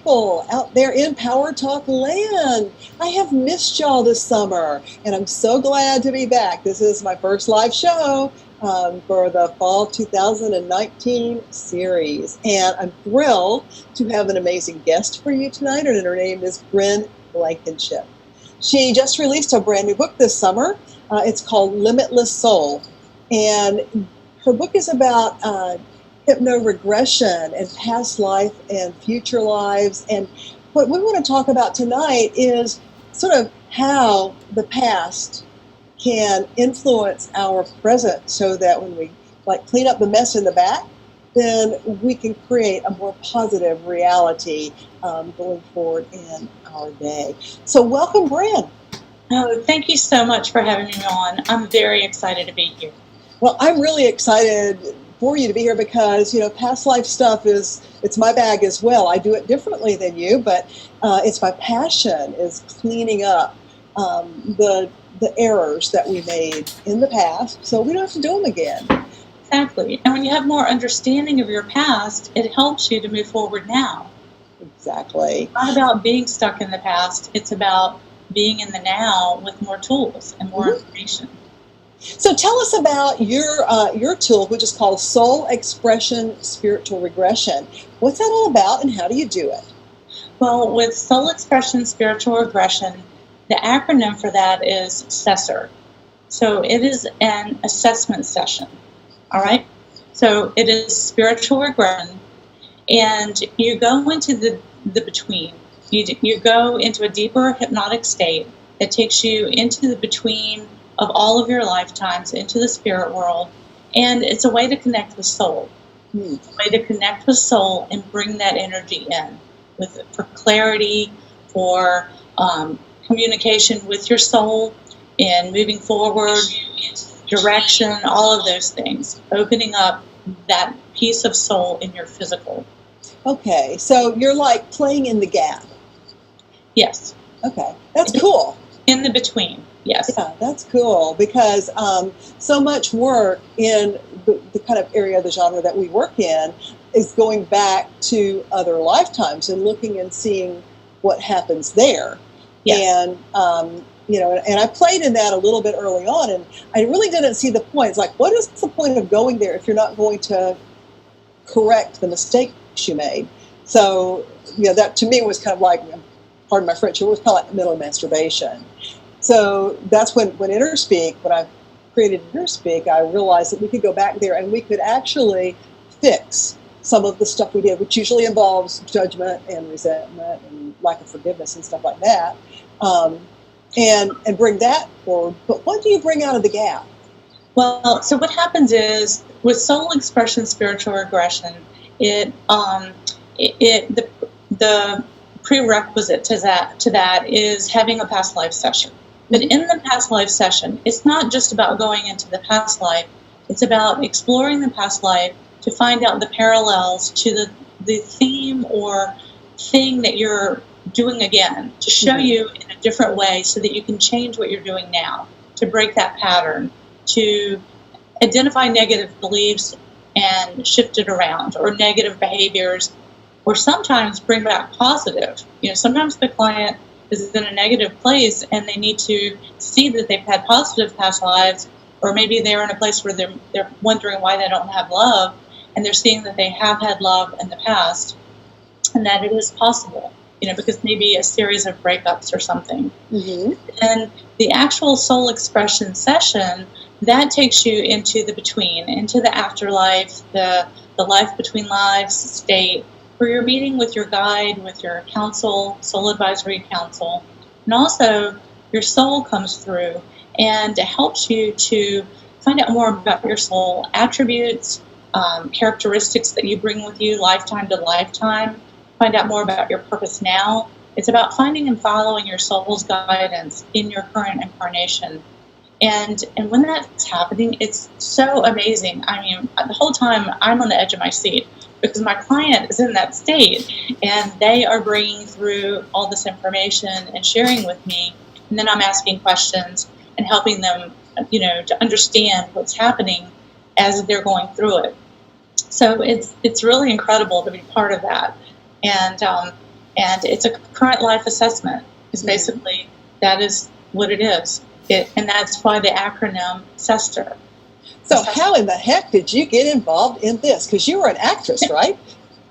people out there in Power Talk land. I have missed y'all this summer, and I'm so glad to be back. This is my first live show for the Fall 2019 series, and I'm thrilled to have an amazing guest for you tonight, and her name is Bryn Blankinship. She just released a brand new book this summer. It's called Limitless Soul, and her book is about hypno-regression and past life and future lives. And what we want to talk about tonight is sort of how the past can influence our present, so that when we clean up the mess in the back, then we can create a more positive reality going forward in our day. So welcome, Bryn. Oh, thank you so much for having me on. I'm very excited to be here. Well, I'm really excited for you to be here because, past life stuff it's my bag as well. I do it differently than you, but it's my passion is cleaning up the errors that we made in the past so we don't have to do them again. Exactly. And when you have more understanding of your past, it helps you to move forward now. Exactly. It's not about being stuck in the past. It's about being in the now with more tools and more information. So tell us about your tool, which is called Soul Expression Spiritual Regression. What's that all about, and how do you do it? Well, with Soul Expression Spiritual Regression, the acronym for that is SESSOR. So it is an assessment session. All right? So it is spiritual regression, and you go into the between. You go into a deeper hypnotic state that takes you into the between of all of your lifetimes, into the spirit world, and it's a way to connect with soul. It's a way to connect with soul and bring that energy in for clarity, for communication with your soul, and moving forward, direction, all of those things, opening up that piece of soul in your physical. Okay, so you're like playing in the gap. Yes. Okay, that's cool. In the between. Yes. Yeah, that's cool because so much work in the kind of area of the genre that we work in is going back to other lifetimes and looking and seeing what happens there. Yes. And, and I played in that a little bit early on, and I really didn't see the point. It's like, what is the point of going there if you're not going to correct the mistakes you made? So, that to me was kind of like, pardon my French, it was kind of like mental masturbation. So that's when I created InnerSpeak, I realized that we could go back there and we could actually fix some of the stuff we did, which usually involves judgment and resentment and lack of forgiveness and stuff like that, and bring that forward. But what do you bring out of the gap? Well, so what happens is with Soul Expression Spiritual Regression, the prerequisite to that is having a past life session. But in the past life session, it's not just about going into the past life. It's about exploring the past life to find out the parallels to the theme or thing that you're doing again, to show you in a different way so that you can change what you're doing now, to break that pattern, to identify negative beliefs and shift it around, or negative behaviors, or sometimes bring back positive. Sometimes the client is in a negative place and they need to see that they've had positive past lives, or maybe they're in a place where they're wondering why they don't have love, and they're seeing that they have had love in the past and that it is possible, because maybe a series of breakups or something. And the actual soul expression session, that takes you into the between, into the afterlife, the life between lives state, where you're meeting with your guide, with your counsel, soul advisory council, and also your soul comes through and helps you to find out more about your soul attributes, characteristics that you bring with you lifetime to lifetime, find out more about your purpose now. It's about finding and following your soul's guidance in your current incarnation. And when that's happening, it's so amazing. I mean, the whole time I'm on the edge of my seat because my client is in that state and they are bringing through all this information and sharing with me. And then I'm asking questions and helping them, to understand what's happening as they're going through it. So it's really incredible to be part of that. And And it's a current life assessment. It's basically, that is what it is. And that's why the acronym SESTER. So how in the heck did you get involved in this? Because you were an actress, right?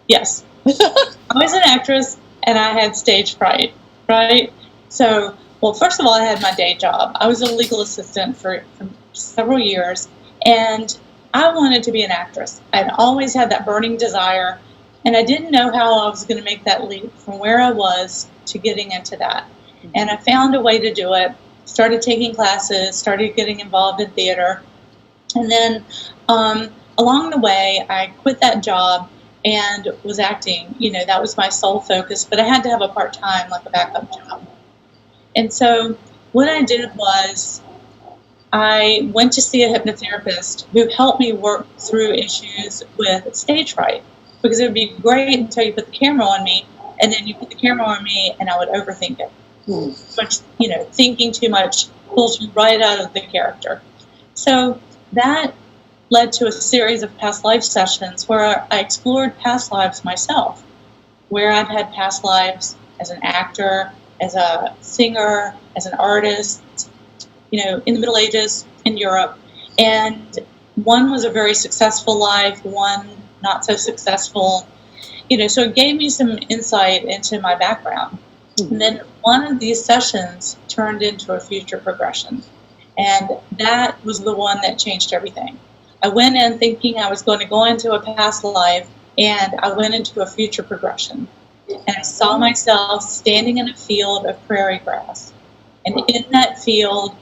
Yes. I was an actress, and I had stage fright, right? So, well, first of all, I had my day job. I was a legal assistant for several years, and I wanted to be an actress. I'd always had that burning desire, and I didn't know how I was going to make that leap from where I was to getting into that. And I found a way to do it, started taking classes, started getting involved in theater. And then along the way, I quit that job and was acting. That was my sole focus, but I had to have a part-time, like a backup job. And so what I did was I went to see a hypnotherapist who helped me work through issues with stage fright, because it would be great until you put the camera on me, and then you put the camera on me and I would overthink it. Much, thinking too much pulls you right out of the character. So that led to a series of past life sessions where I explored past lives myself, where I've had past lives as an actor, as a singer, as an artist, in the Middle Ages in Europe. And one was a very successful life, one not so successful. So it gave me some insight into my background. And then one of these sessions turned into a future progression. And that was the one that changed everything. I went in thinking I was going to go into a past life, and I went into a future progression. And I saw myself standing in a field of prairie grass. And in that field,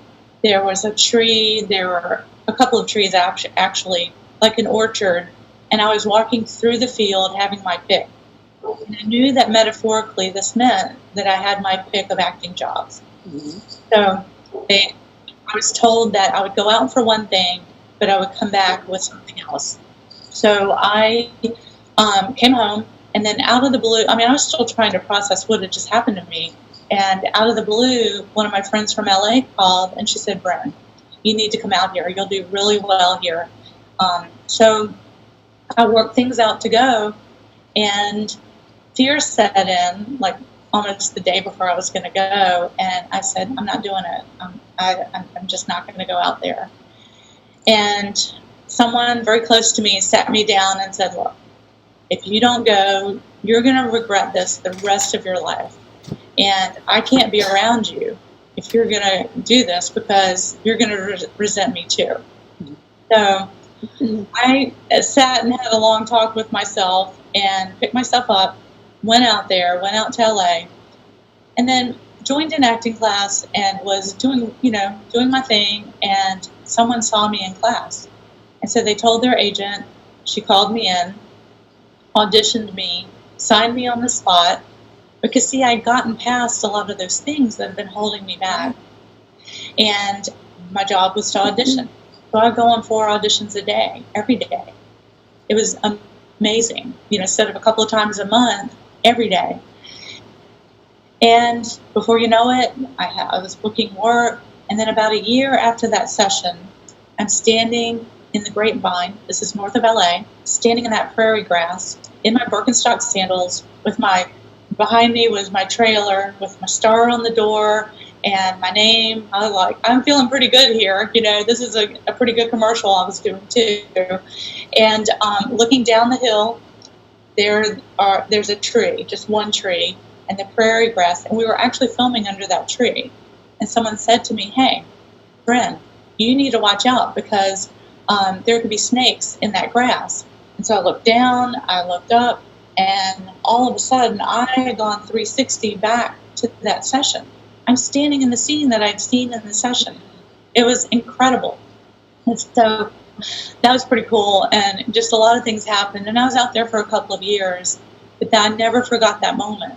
there was a tree. There were a couple of trees, actually, like an orchard. And I was walking through the field having my pick. And I knew that metaphorically this meant that I had my pick of acting jobs. So I was told that I would go out for one thing, but I would come back with something else. So I came home, and then out of the blue, I was still trying to process what had just happened to me. And out of the blue, one of my friends from LA called, and she said, "Bryn, you need to come out here. You'll do really well here." So I worked things out to go, and fear set in, like almost the day before I was going to go, and I said, "I'm not doing it. I'm just not going to go out there." And someone very close to me sat me down and said, "Look, if you don't go, you're going to regret this the rest of your life. And I can't be around you if you're going to do this, because you're going to resent me too." So I sat and had a long talk with myself and picked myself up, went out to LA, and then joined an acting class and was doing my thing. And someone saw me in class. And so they told their agent. She called me in, auditioned me, signed me on the spot, because, see, I'd gotten past a lot of those things that had been holding me back. And my job was to audition. So I'd go on 4 auditions a day, every day. It was amazing, instead of a couple of times a month, every day. And before you know it, I was booking work. And then about a year after that session, I'm standing in the Grapevine. This is north of LA, standing in that prairie grass in my Birkenstock sandals behind me was my trailer with my star on the door and my name. I'm feeling pretty good here. This is a pretty good commercial I was doing too. And looking down the hill, there's a tree, just one tree, and the prairie grass. And we were actually filming under that tree. And someone said to me, "Hey, Bryn, you need to watch out, because there could be snakes in that grass." And so I looked down, I looked up, and all of a sudden I had gone 360 back to that session. I'm standing in the scene that I'd seen in the session. It was incredible. And so that was pretty cool. And just a lot of things happened. And I was out there for a couple of years, but I never forgot that moment.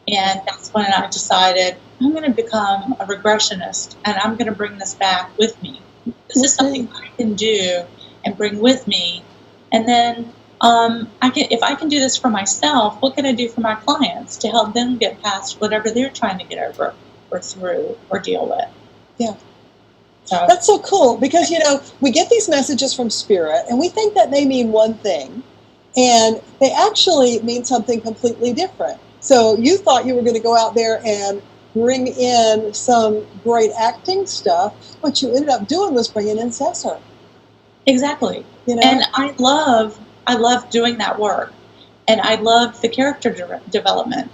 And that's when I decided I'm going to become a regressionist, and I'm going to bring this back with me. This is something I can do and bring with me. And then if I can do this for myself, what can I do for my clients to help them get past whatever they're trying to get over or through or deal with? Yeah. So that's so cool, because, we get these messages from Spirit, and we think that they mean one thing, and they actually mean something completely different. So you thought you were going to go out there and bring in some great acting stuff. What you ended up doing was bringing in Cesar. Exactly. And I love doing that work. And I love the character development.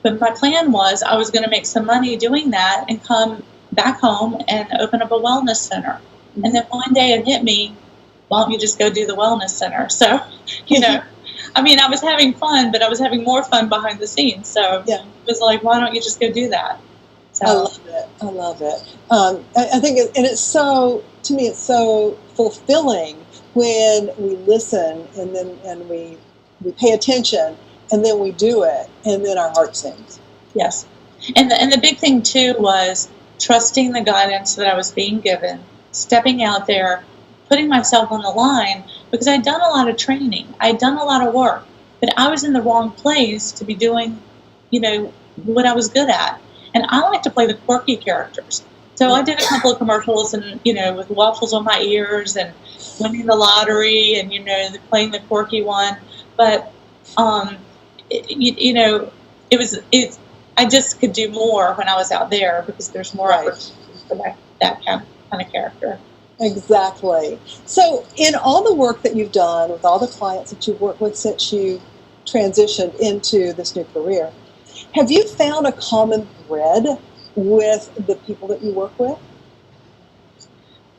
But my plan was I was going to make some money doing that and come back home and open up a wellness center. Mm-hmm. And then one day it hit me, why don't you just go do the wellness center? So, I mean, I was having fun, but I was having more fun behind the scenes. So it was like, why don't you just go do that? So I love it. I think, and it's so, to me, it's so fulfilling when we listen and we pay attention and then we do it and then our heart sings. Yes. And the big thing too was trusting the guidance that I was being given, stepping out there, putting myself on the line, because I'd done a lot of training. I'd done a lot of work, but I was in the wrong place to be doing, what I was good at. And I like to play the quirky characters. So I did a couple of commercials and, with waffles on my ears and winning the lottery and, playing the quirky one. But, I just could do more when I was out there because there's more opportunities for that kind of character. Exactly. So in all the work that you've done with all the clients that you've worked with since you transitioned into this new career, have you found a common thread with the people that you work with?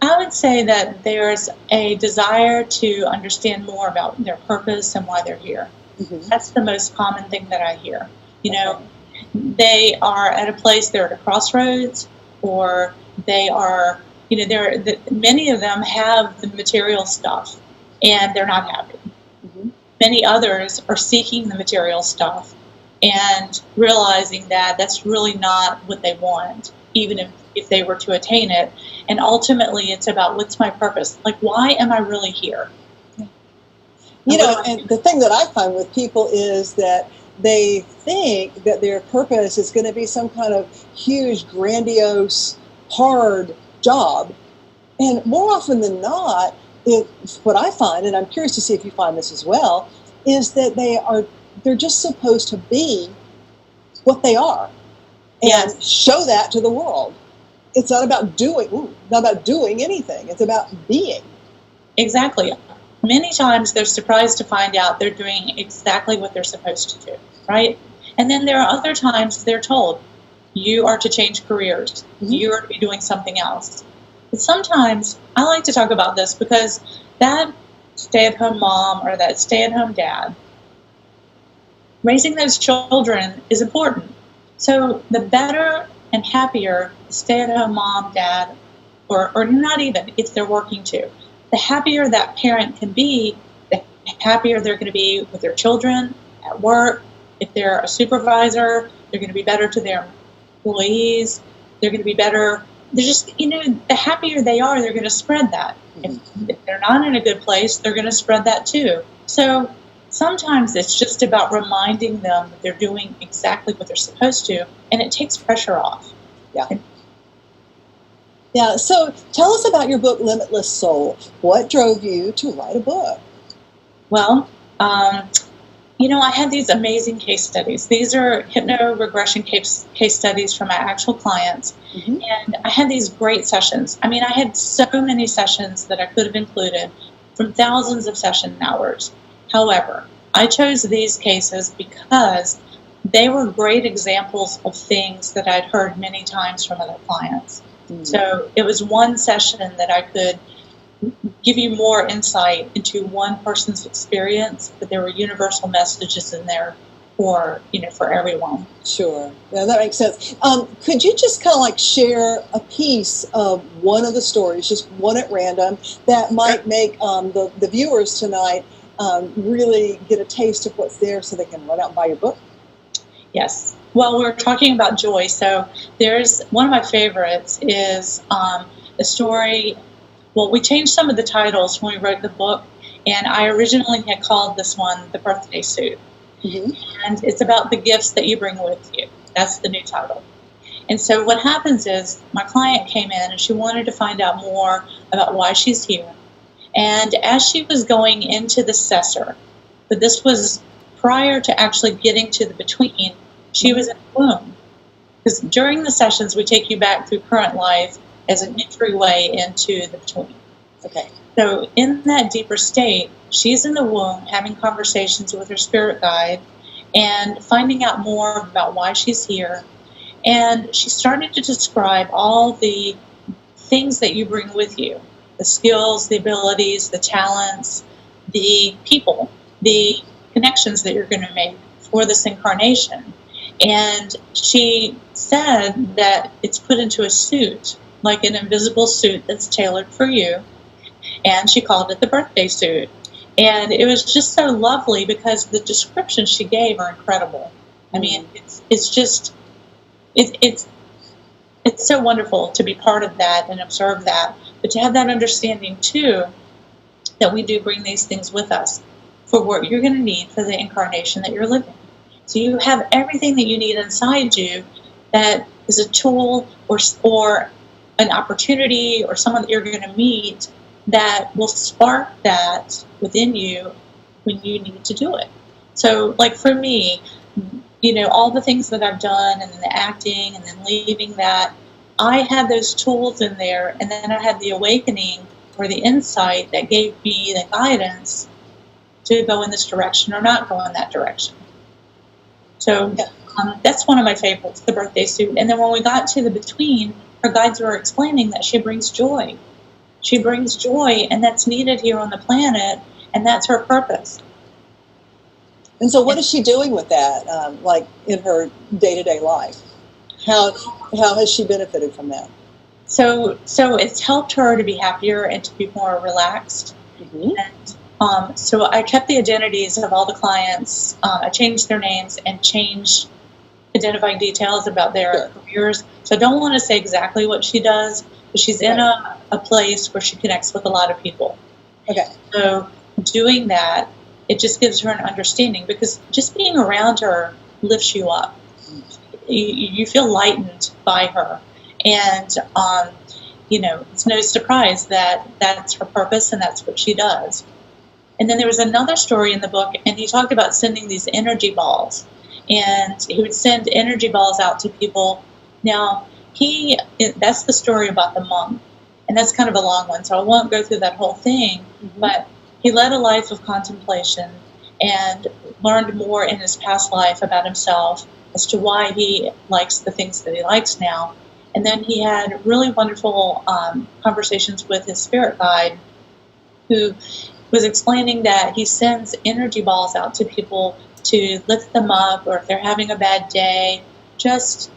I would say that there's a desire to understand more about their purpose and why they're here. Mm-hmm. That's the most common thing that I hear. They are at a place, they're at a crossroads, or they are, many of them have the material stuff and they're not happy. Mm-hmm. Many others are seeking the material stuff and realizing that that's really not what they want, even if they were to attain it. And ultimately, it's about what's my purpose? Like, why am I really here? And the thing that I find with people is that they think that their purpose is going to be some kind of huge, grandiose, hard job. And more often than not, what I find, and I'm curious to see if you find this as well, is that they're just supposed to be what they are and show that to the world. It's not about doing anything. It's about being. Exactly. Many times they're surprised to find out they're doing exactly what they're supposed to do, right? And then there are other times they're told, you are to change careers. Mm-hmm. You are to be doing something else. But sometimes I like to talk about this because that stay-at-home mom or that stay-at-home dad, raising those children is important. So the better and happier the stay-at-home mom, dad, or not even if they're working too, the happier that parent can be, the happier they're going to be with their children, at work. If they're a supervisor, they're going to be better to their employees. They're going to be better. They're just, the happier they are, they're going to spread that. Mm-hmm. If they're not in a good place, they're going to spread that too. So sometimes it's just about reminding them that they're doing exactly what they're supposed to, and it takes pressure off. Yeah, so tell us about your book, Limitless Soul. What drove you to write a book? Well, I had these amazing case studies. These are hypno-regression case studies from my actual clients, mm-hmm. and I had these great sessions. I mean, I had so many sessions that I could have included from thousands of session hours. However, I chose these cases because they were great examples of things that I'd heard many times from other clients. Mm-hmm. So it was one session that I could give you more insight into one person's experience, but there were universal messages in there for everyone. Sure. Yeah, that makes sense. Could you just kind of share a piece of one of the stories, just one at random, that might make the viewers tonight really get a taste of what's there so they can run out and buy your book? Yes. Well, we're talking about joy. So there's one of my favorites is a story. Well, we changed some of the titles when we wrote the book, and I originally had called this one The Birthday Suit. Mm-hmm. And it's about the gifts that you bring with you. That's the new title. And so what happens is my client came in and she wanted to find out more about why she's here. And as she was going into the Cesar, but this was prior to actually getting to the between, She was in the womb. Because during the sessions, we take you back through current life as an entryway into the between. Okay. So in that deeper state, she's in the womb having conversations with her spirit guide and finding out more about why she's here. And she started to describe all the things that you bring with you, the skills, the abilities, the talents, the people, the connections that you're going to make for this incarnation. And she said that it's put into a suit, like an invisible suit that's tailored for you. And she called it the birthday suit. And it was just so lovely because the descriptions she gave are incredible. I mean, it's just, it's so wonderful to be part of that and observe that. But to have that understanding, too, that we do bring these things with us for what you're going to need for the incarnation that you're living. So you have everything that you need inside you that is a tool or an opportunity or someone that you're going to meet that will spark that within you when you need to do it. So, like for me, you know, all the things that I've done and then the acting and then leaving that, I had those tools in there, and then I had the awakening or the insight that gave me the guidance to go in this direction or not go in that direction. So that's one of my favorites, the birthday suit. And then when we got to the between, her guides were explaining that she brings joy. She brings joy, and that's needed here on the planet, and that's her purpose. And so what is she doing with that, like in her day-to-day life? How has she benefited from that? So it's helped her to be happier and to be more relaxed. Mm-hmm. And so I kept the identities of all the clients. I changed their names and changed identifying details about their careers. So I don't want to say exactly what she does, but she's in a place where she connects with a lot of people. Okay. So doing that, it just gives her an understanding, because just being around her lifts you up. You feel lightened by her. And, you know, it's no surprise that that's her purpose and that's what she does. And then there was another story in the book, and he talked about sending these energy balls. And he would send energy balls out to people. Now, that's the story about the monk. And that's kind of a long one, so I won't go through that whole thing. Mm-hmm. But he led a life of contemplation and learned more in his past life about himself as to why he likes the things that he likes now. And then he had really wonderful conversations with his spirit guide, who was explaining that he sends energy balls out to people to lift them up, or if they're having a bad day, just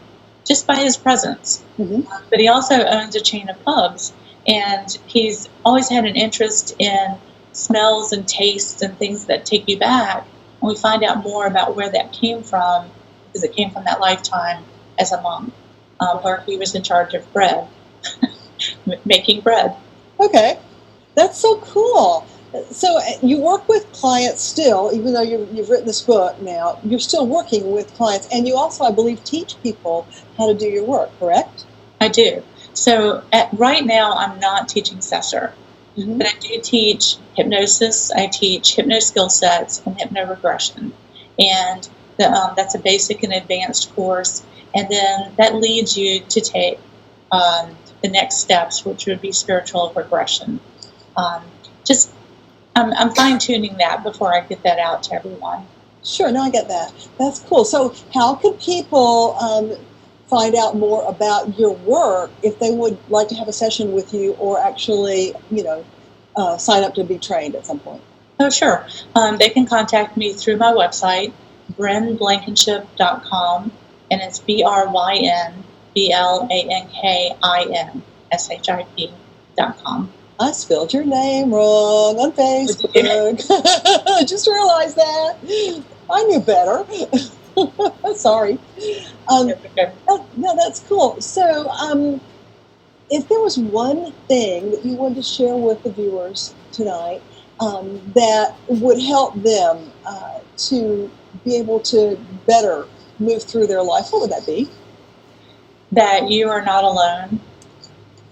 by his presence. Mm-hmm. But he also owns a chain of pubs, and he's always had an interest in smells and tastes and things that take you back. And we find out more about where that came from, because it came from that lifetime as a monk, where he was in charge of bread, making bread. Okay, that's so cool. So you work with clients still, even though you've written this book now, you're still working with clients, and you also, I believe, teach people how to do your work, correct? I do. So right now, I'm not teaching Cesar, mm-hmm. but I do teach hypnosis, I teach hypno skill sets, and hypno-regression. And that's a basic and advanced course. And then that leads you to take the next steps, which would be spiritual regression. I'm fine-tuning that before I get that out to everyone. Sure, no, I get that. That's cool. So how can people find out more about your work if they would like to have a session with you, or actually, sign up to be trained at some point? Oh, sure. They can contact me through my website, brynblankinship.com, and it's BrynBlankinship.com. I spelled your name wrong on Facebook. I just realized that. I knew better. Sorry. No, that's cool. So if there was one thing that you wanted to share with the viewers tonight that would help them to be able to better move through their life, what would that be? That you are not alone,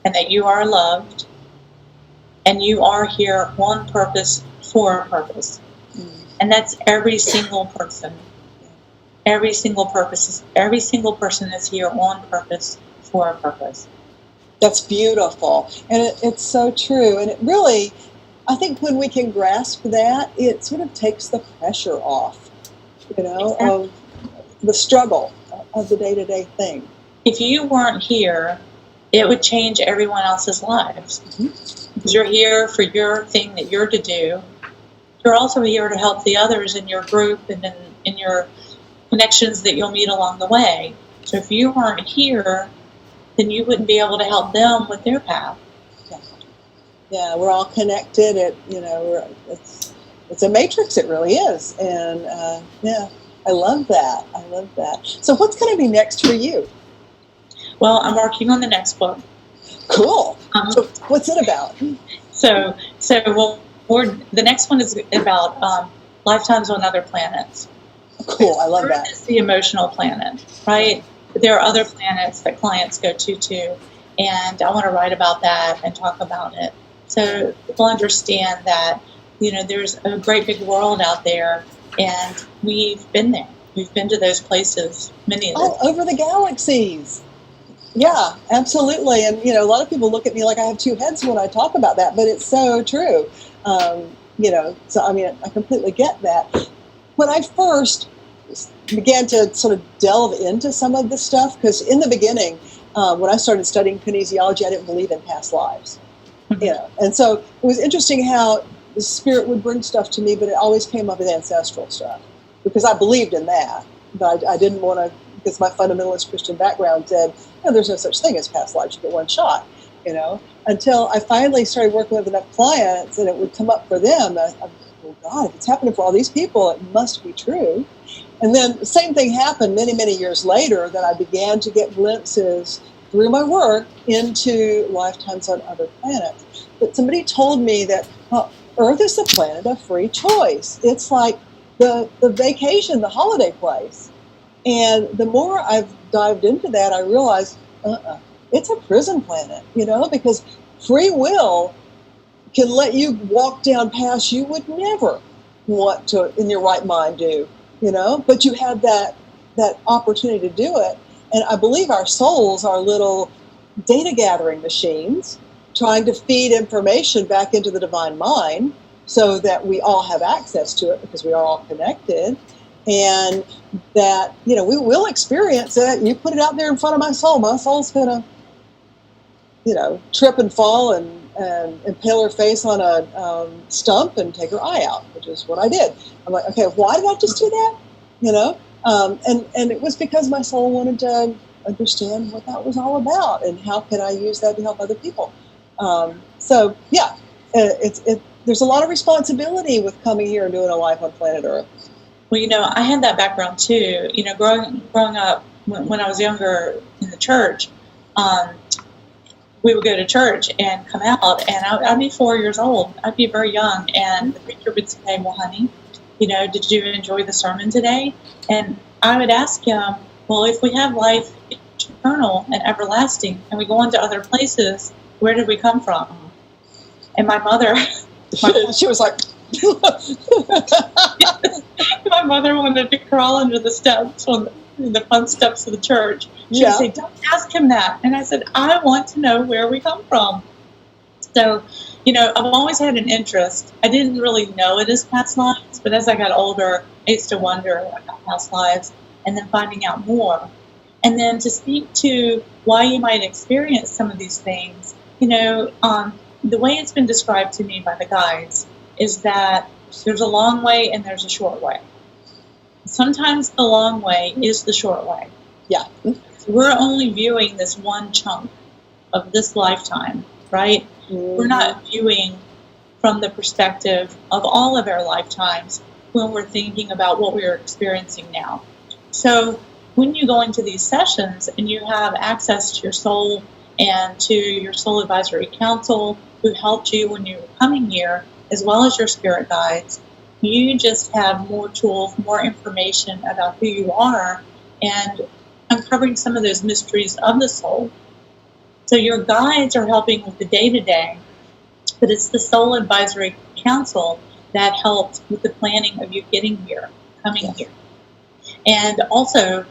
and that you are loved, and you are here on purpose for a purpose. Mm. And that's every single person. Every single person is here on purpose for a purpose. That's beautiful. And it's so true. And it really, I think when we can grasp that, it sort of takes the pressure off, Exactly. of the struggle of the day-to-day thing. If you weren't here, it would change everyone else's lives. Mm-hmm. Because you're here for your thing that you're to do. You're also here to help the others in your group and in your connections that you'll meet along the way. So if you weren't here, then you wouldn't be able to help them with their path. Yeah, we're all connected. It's a matrix. It really is. And yeah, I love that. So what's going to be next for you? Well, I'm working on the next book. Cool. So what's it about? So the next one is about lifetimes on other planets. Cool. I love that. Earth is the emotional planet, right? But there are other planets that clients go to too, and I want to write about that and talk about it, so people understand that there's a great big world out there, and we've been there. We've been to those places, many of them. All over the galaxies. Yeah, absolutely. And a lot of people look at me like I have two heads when I talk about that, but it's so true. So I mean, I completely get that. When I first began to sort of delve into some of this stuff, because in the beginning, when I started studying kinesiology, I didn't believe in past lives. Mm-hmm. And so it was interesting how the spirit would bring stuff to me, but it always came up with ancestral stuff, because I believed in that, but I didn't want to, because my fundamentalist Christian background said, there's no such thing as past lives, you get one shot, until I finally started working with enough clients and it would come up for them. I'm like, oh God, if it's happening for all these people, it must be true. And then the same thing happened many, many years later, that I began to get glimpses through my work into lifetimes on other planets. But somebody told me that Earth is the planet of free choice. It's like the vacation, the holiday place. And the more I've dived into that, I realized, it's a prison planet, because free will can let you walk down paths you would never want to, in your right mind, do, but you have that opportunity to do it. And I believe our souls are little data gathering machines trying to feed information back into the divine mind so that we all have access to it, because we are all connected. And that, we will experience it. You put it out there in front of my soul's going to, trip and fall and impale her face on a stump and take her eye out, which is what I did. I'm like, okay, why did I just do that? And it was because my soul wanted to understand what that was all about and how can I use that to help other people. So yeah, there's a lot of responsibility with coming here and doing a life on planet Earth. Well, I had that background too. Growing up when I was younger in the church, we would go to church and come out, and I'd be 4 years old. I'd be very young, and the preacher would say, well, honey, did you enjoy the sermon today? And I would ask him, well, if we have life eternal and everlasting, and we go on to other places, where did we come from? And my mother... she was like... My mother wanted to crawl under the steps on the front steps of the church. She would say, don't ask him that. And I said, I want to know where we come from. So, I've always had an interest. I didn't really know it as past lives, but as I got older, I used to wonder about past lives and then finding out more. And then to speak to why you might experience some of these things, the way it's been described to me by the guides is that there's a long way and there's a short way. Sometimes the long way is the short way. Yeah. We're only viewing this one chunk of this lifetime, right? Mm-hmm. We're not viewing from the perspective of all of our lifetimes when we're thinking about what we're experiencing now. So when you go into these sessions and you have access to your soul and to your soul advisory council who helped you when you were coming here, as well as your spirit guides, you just have more tools, more information about who you are and uncovering some of those mysteries of the soul. So your guides are helping with the day-to-day, but it's the Soul Advisory Council that helped with the planning of you getting here, coming here. And also,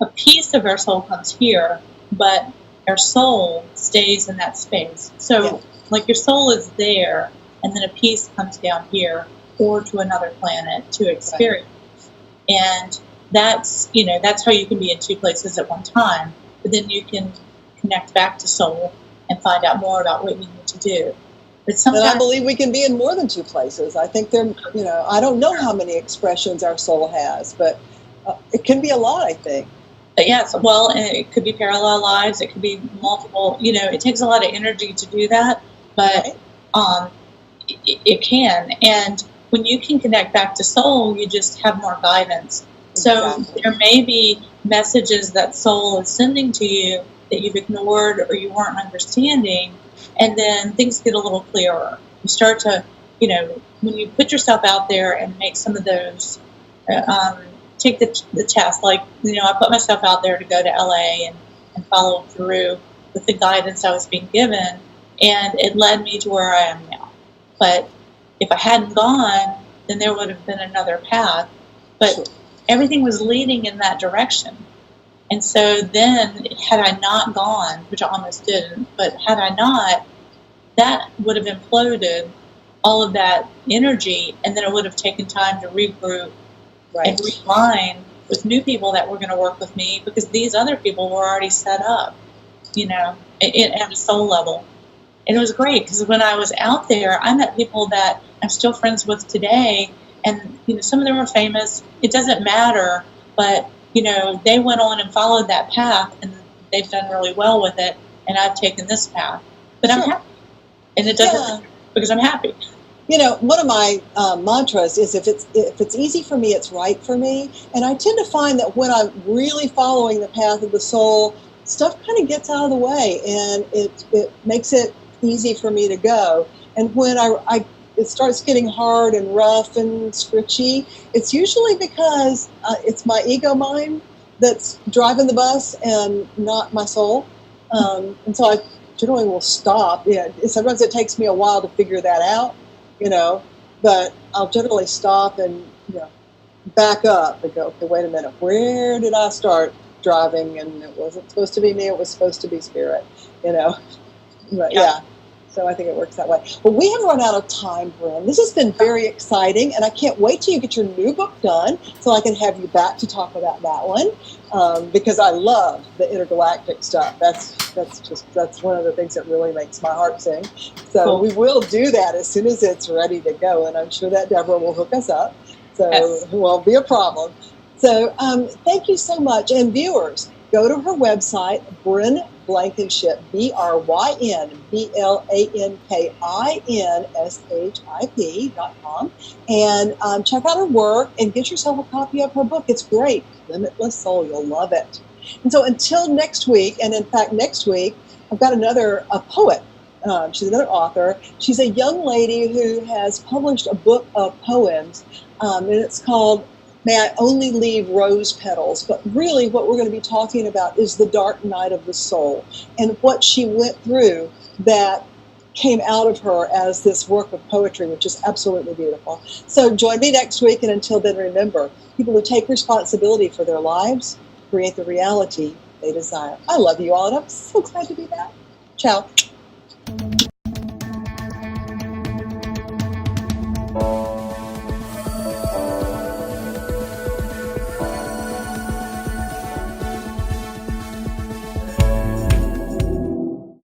a piece of our soul comes here, but our soul stays in that space. So, like, your soul is there, and then a piece comes down here or to another planet to experience. Right. And that's, that's how you can be in two places at one time. But then you can connect back to soul and find out more about what you need to do. But sometimes, and I believe we can be in more than two places. I think I don't know how many expressions our soul has, but it can be a lot, I think. Yes, well, it could be parallel lives. It could be multiple. It takes a lot of energy to do that, but it can. And when you can connect back to soul, you just have more guidance. Exactly. So there may be messages that soul is sending to you that you've ignored or you weren't understanding, and then things get a little clearer. You start to, when you put yourself out there and make some of those. Take the test, like, I put myself out there to go to LA and follow through with the guidance I was being given, and it led me to where I am now. But if I hadn't gone, then there would have been another path. But everything was leading in that direction. And so then, had I not gone, which I almost didn't, but had I not, that would have imploded all of that energy, and then it would have taken time to regroup. Right. And realign with new people that were going to work with me, because these other people were already set up, at a soul level. And it was great, because when I was out there, I met people that I'm still friends with today. And, some of them were famous. It doesn't matter. But, they went on and followed that path, and they've done really well with it. And I've taken this path. But I'm happy. And it doesn't matter, because I'm happy. One of my mantras is if it's easy for me, it's right for me. And I tend to find that when I'm really following the path of the soul, stuff kind of gets out of the way, and it makes it easy for me to go. And when it starts getting hard and rough and scritchy, it's usually because it's my ego mind that's driving the bus and not my soul. And so I generally will stop. Sometimes it takes me a while to figure that out. But I'll generally stop and, back up and go, okay, wait a minute, where did I start driving? And it wasn't supposed to be me, it was supposed to be spirit, But so I think it works that way. But we have run out of time, Bryn. This has been very exciting, and I can't wait till you get your new book done so I can have you back to talk about that one, because I love the intergalactic stuff. That's one of the things that really makes my heart sing. So cool. We will do that as soon as it's ready to go, and I'm sure that Deborah will hook us up. So it won't be a problem. So thank you so much. And viewers, go to her website, Bryn Blankinship, BrynBlankinship.com, and check out her work and get yourself a copy of her book. It's great. Limitless Soul. You'll love it. And so until next week, and in fact next week, I've got a poet. She's another author. She's a young lady who has published a book of poems, and it's called May I Only Leave Rose Petals. But really what we're going to be talking about is the dark night of the soul and what she went through that came out of her as this work of poetry, which is absolutely beautiful. So join me next week, and until then, remember, people who take responsibility for their lives create the reality they desire. I love you all, and I'm so glad to be back. Ciao.